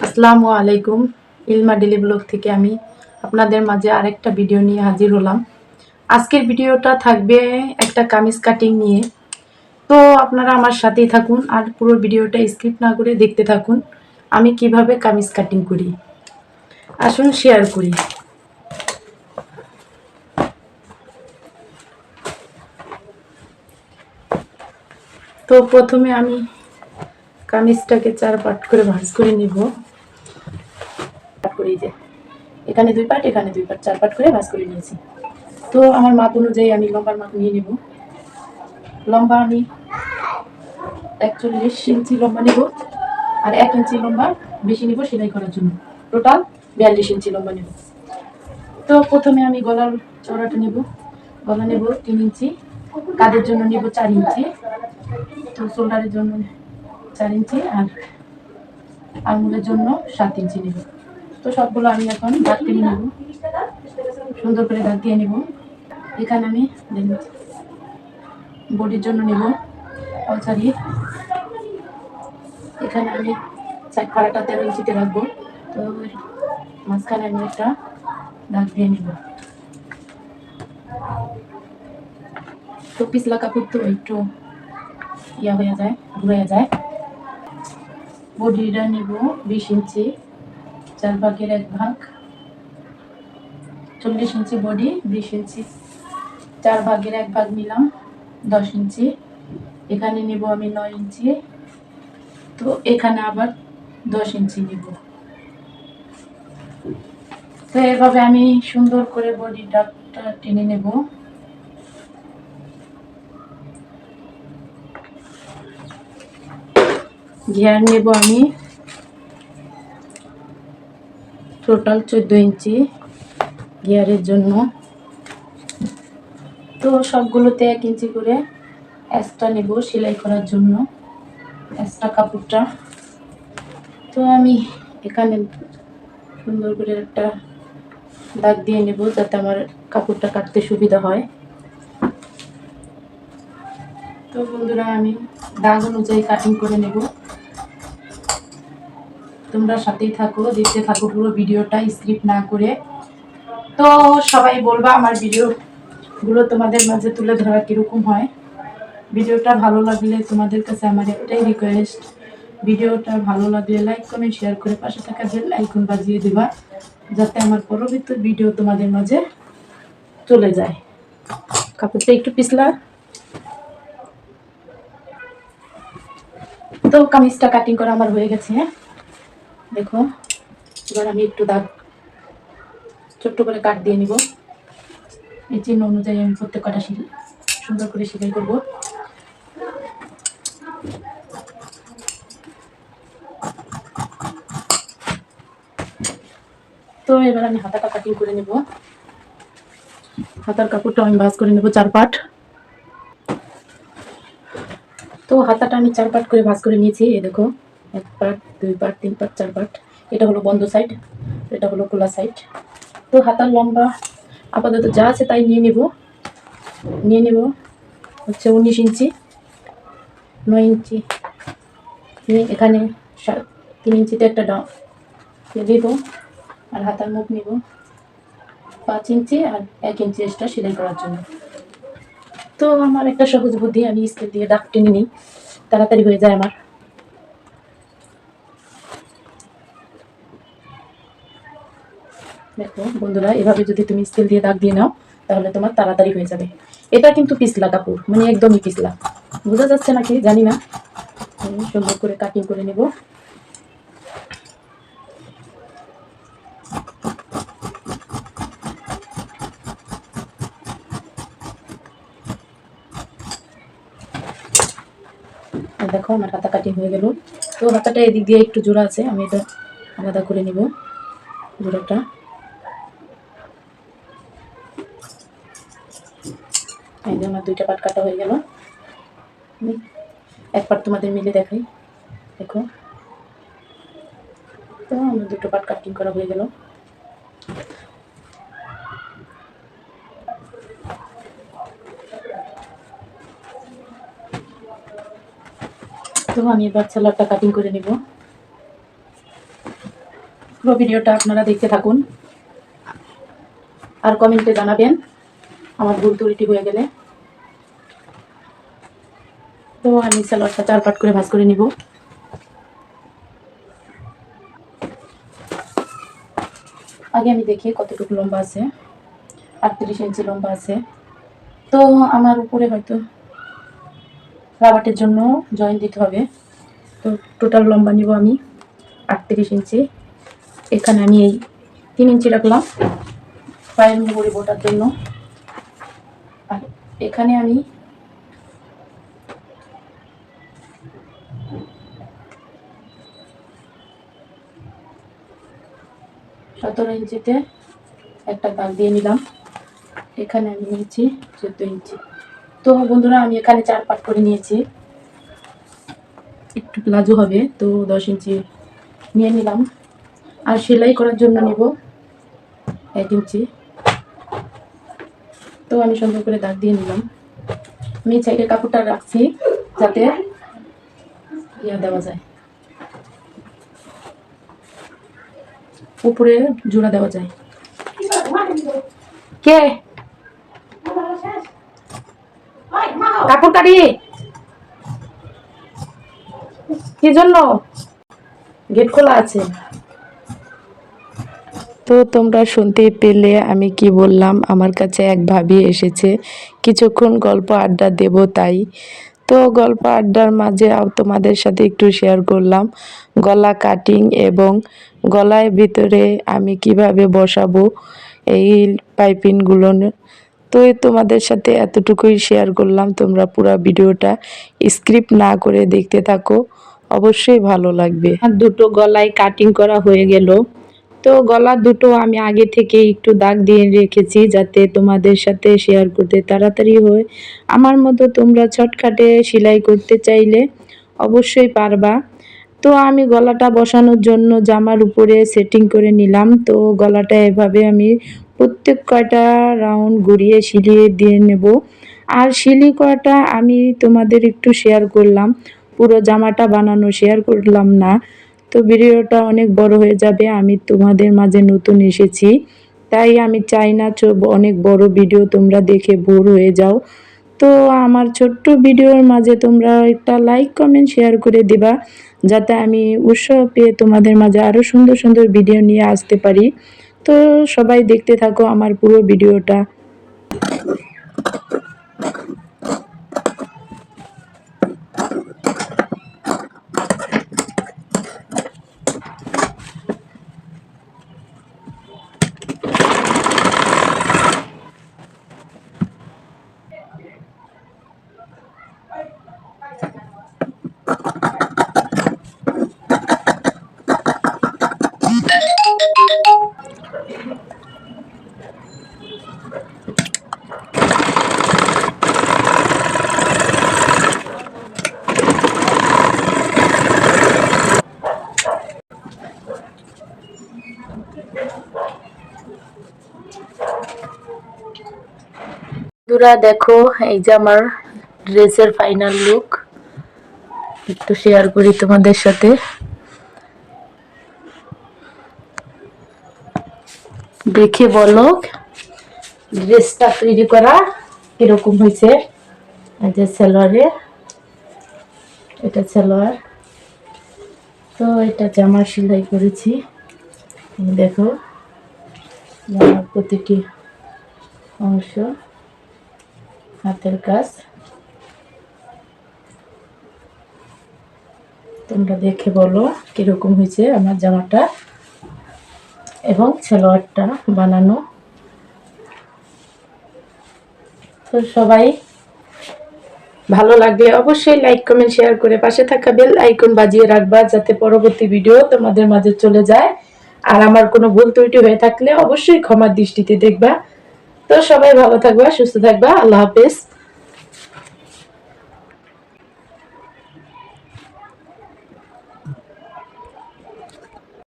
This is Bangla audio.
আসসালামু আলাইকুম। ইলমা ডেলি ব্লগ থেকে আমি আপনাদের মাঝে আরেকটা ভিডিও নিয়ে হাজির হলাম। আজকের ভিডিওটা থাকবে একটা কামিজ কাটিং নিয়ে। তো আপনারা আমার সাথেই থাকুন আর পুরো ভিডিওটা স্কিপ না করে দেখতে থাকুন আমি কিভাবে কামিজ কাটিং করি। আসুন শেয়ার করি। তো প্রথমে আমি কামিজটাকে 4 পার্ট করে ভাঁজ করে নিব। করি যে এখানে 2 পার্ট, এখানে 2 পার্ট, 4 পার্ট করে ভাঁজ করে নিয়েছি। তো আমার মাপ অনুযায়ী আমি লম্বার মাপ নিয়ে নিব। লম্বা আমি 41 ইঞ্চি লম্বা নিব আর 1 ইঞ্চি লম্বা বেশি নিব সেলাই করার জন্য। টোটাল 42 ইঞ্চি লম্বা নেব। তো প্রথমে আমি গলার চওড়াটা নেব। গলা নেব 3 ইঞ্চি, কাঁধের জন্য নেব 4 ইঞ্চি, তো শোল্ডারের জন্য 4 ইঞ্চি আর আঙুলের জন্য 7 ইঞ্চি নেব। তো সবগুলো আমি এখন দাগ টেনে নেব, সুন্দর করে দাগ দিয়ে নেব। এখানে আমি বডির জন্য নেব সরি, এখানে আমি সাইড ফাড়াটা 13 ইঞ্চিতে রাখবো। তো মাঝখানে আমি একটা দাগ দিয়ে নেব। তো পিছলা কাপড় তো একটু হয়ে যায়, ঘুরে যায়। বডিটা নিব 20 ইঞ্চি, 4 ভাগের 1 ভাগ, 40 ইঞ্চি বডি, 20 ইঞ্চি 4 ভাগের 1 ভাগ নিলাম 10 ইঞ্চি। এখানে নিব আমি 9 ইঞ্চি, তো এখানে আবার 10 ইঞ্চি নিব। তো এভাবে আমি সুন্দর করে বডি ডাকটা টেনে নেব। ঘের নেব আমি টোটাল 14 ইঞ্চি ঘেরের জন্য। তো সবগুলোতে 1 ইঞ্চি করে এক্সট্রা নেব সেলাই করার জন্য, এক্সট্রা কাপড়টা। তো আমি এখানে সুন্দর করে একটা দাগ দিয়ে নেব যাতে আমার কাপড়টা কাটতে সুবিধা হয়। তো বন্ধুরা আমি দাগ অনুযায়ী কাটিং করে নেব। তোমরা সাথেই থাকো, দেখতে থাকো পুরো ভিডিওটা স্ক্রিপ্ট না করে। তো সবাই বলবা আমার ভিডিওগুলো তোমাদের মাঝে তুলে ধরা কিরকম হয়। ভিডিওটা ভালো লাগলে তোমাদের কাছে আমার একটাই রিকোয়েস্ট, ভিডিওটা ভালো লাগলে লাইক কমেন্ট শেয়ার করে পাশে থাকা বেল আইকন বাজিয়ে দেবা যাতে আমার পরবর্তী ভিডিও তোমাদের মাঝে চলে যায়। কাপড়টা একটু পিছলা। তো কামিজটা কাটিং করা আমার হয়ে গেছে। দেখো এবার আমি একটু দাগ ছোট্ট করে কাট দিয়ে নিব। এই চিহ্ন অনুযায়ী আমি প্রত্যেক কটা সুন্দর করে সেলাই করব। তো এবার আমি হাতাটা কাটিং করে নেব। হাতার কাপড়টা আমি ভাঁজ করে নেব 4 পার্ট। তো হাতাটা আমি 4 পার্ট করে ভাঁজ করে নিয়েছি। এই দেখো 1 পার্ট, 2 পার্ট, 3 পার্ট, 4 পার্ট। এটা হলো বন্ধ সাইড, এটা হলো খোলা সাইড। তো হাতার লম্বা আপাতত যা আছে তাই নিয়ে নেব হচ্ছে 19 ইঞ্চি, 9 ইঞ্চি এখানে 3 ইঞ্চিতে একটা দিব আর হাতার মুখ নিব 5 ইঞ্চি আর 1 ইঞ্চি এক্সট্রা সেলাই করার জন্য। তো আমার একটা সহজ বুদ্ধি, আমি স্কেল দিয়ে দাগ টেনে নিই, তাড়াতাড়ি হয়ে যায় আমার। দেখো বন্ধুরা এভাবে যদি তুমি স্কেল দিয়ে দাগ দিয়ে নাও তাহলে তোমার তাড়াতাড়ি হয়ে যাবে। এটা কিন্তু পিছলা কাপড়, মানে একদমই পিছলা, বোঝা যাচ্ছে নাকি জানি না। সুন্দর করে কাটিং করে নেব। দেখো আমার হাতা কাটিং হয়ে গেল। তো হাতাটা এদিক দিয়ে একটু জোড়া আছে, আমি এটা আলাদা করে নিব জোড়াটা। এই যে আমার 2টা পার্ট কাটা হয়ে গেল। এক পার্ট তোমাদের মিলে দেখাই, দেখো। তো আমার 2টো পার্ট কাটিং করা হয়ে গেল। তো আমি এবার সেলারটা কাটিং করে নিব। পুরো ভিডিওটা আপনারা দেখতে থাকুন আর কমেন্টে জানাবেন আমার ভুল ত্রুটি হয়ে গেলে। তো আমি সালোয়ারটা 4 পাট করে ভাঁজ করে নিব। আগে আমি দেখি কতটুকু লম্বা আছে। 38 ইঞ্চি লম্বা আছে। তো আমার উপরে হয়তো রাবাটের জন্য জয়েন দিতে হবে। তো টোটাল লম্বা নিব আমি 38 ইঞ্চি। এখানে আমি এই 3 ইঞ্চি রাখলাম পায়ের মুহুরি বোটার জন্য। আর এখানে আমি 17 ইঞ্চিতে একটা দাগ দিয়ে নিলাম। এখানে আমি নিয়েছি 14 ইঞ্চি। তো বন্ধুরা আমি এখানে 4 পাট করে নিয়েছি। একটু প্লাজো হবে তো 10 ইঞ্চি নিয়ে নিলাম। আর সেলাই করার জন্য নিব 1 ইঞ্চি। তো আমি সুন্দর করে দাগ দিয়ে নিলাম। আমি সাইডে কাপড়টা রাখছি যাতে দেওয়া যায়, উপরে জোড়া দেওয়া যায়। কে কাপড় কাটি কি জন্য? গেট খোলা আছে। তো তোমরা শুনতেই পেলে আমি কি বললাম। আমার কাছে এক ভাবি এসেছে, কিছুক্ষণ গল্প আড্ডা দেব তাই। তো গল্প আড্ডার মাঝে তোমাদের সাথে একটু শেয়ার করলাম গলা কাটিং এবং গলায় ভিতরে আমি কিভাবে বসাবো এই পাইপিংগুলো। তো তোমাদের সাথে এতটুকুই শেয়ার করলাম। তোমরা পুরো ভিডিওটা স্ক্রিপ্ট না করে দেখতে থাকো, অবশ্যই ভালো লাগবে। আর দুটো গলায় কাটিং করা হয়ে গেল। তো গলা দুটো আমি আগে থেকে একটু দাগ দিয়ে রেখেছি যাতে তোমাদের সাথে শেয়ার করতে তাড়াতাড়ি হয়। আমার মতো তোমরা শর্টকাটে সেলাই করতে চাইলে অবশ্যই পারবা। তো আমি গলাটা বসানোর জন্য জামার উপরে সেটিং করে নিলাম। তো গলাটা এভাবে আমি প্রত্যেক কয়টা রাউন্ড ঘুরিয়ে সিলিয়ে দিয়ে নেব। আর সিলি করাটা আমি তোমাদের একটু শেয়ার করলাম, পুরো জামাটা বানানো শেয়ার করলাম না। তো ভিডিওটা অনেক বড় হয়ে যাবে। আমি তোমাদের মাঝে নতুন এসেছি তাই আমি চাই না অনেক বড় ভিডিও তোমরা দেখে বোর হয়ে যাও। তো আমার ছোট্ট ভিডিওর মাঝে তোমরা একটা লাইক কমেন্ট শেয়ার করে দিবা যাতে আমি উৎসাহ পেয়ে তোমাদের মাঝে আরও সুন্দর সুন্দর ভিডিও নিয়ে আসতে পারি। তো সবাই দেখতে থাকো আমার পুরো ভিডিওটা। বন্ধুরা দেখো এই যে আমার ড্রেসের ফাইনাল লুক একটু শেয়ার করি তোমাদের সাথে। দেখে বলো ড্রেসটা তৈরি করা কিরকম হয়েছে। এই যে সালোয়ারে, এটা সালোয়ার। তো এটা জামা সেলাই করেছি। দেখো জামার প্রতিটি অংশ, হাতের কাজ। তোমরা দেখে বলো কিরকম হয়েছে আমার জামাটা এবং সালোয়ারটা বানানো। তো সবাই ভালো লাগলে অবশ্যই লাইক কমেন্ট শেয়ার করে পাশে থাকা বেল আইকন বাজিয়ে রাখবা যাতে পরবর্তী ভিডিও তোমাদের মাঝে চলে যায়। আর আমার কোনো ভুল ত্রুটি হয়ে থাকলে অবশ্যই ক্ষমার দৃষ্টিতে দেখবা। তো সবাই ভালো থাকবা, সুস্থ থাকবা। আল্লাহ হাফেজ।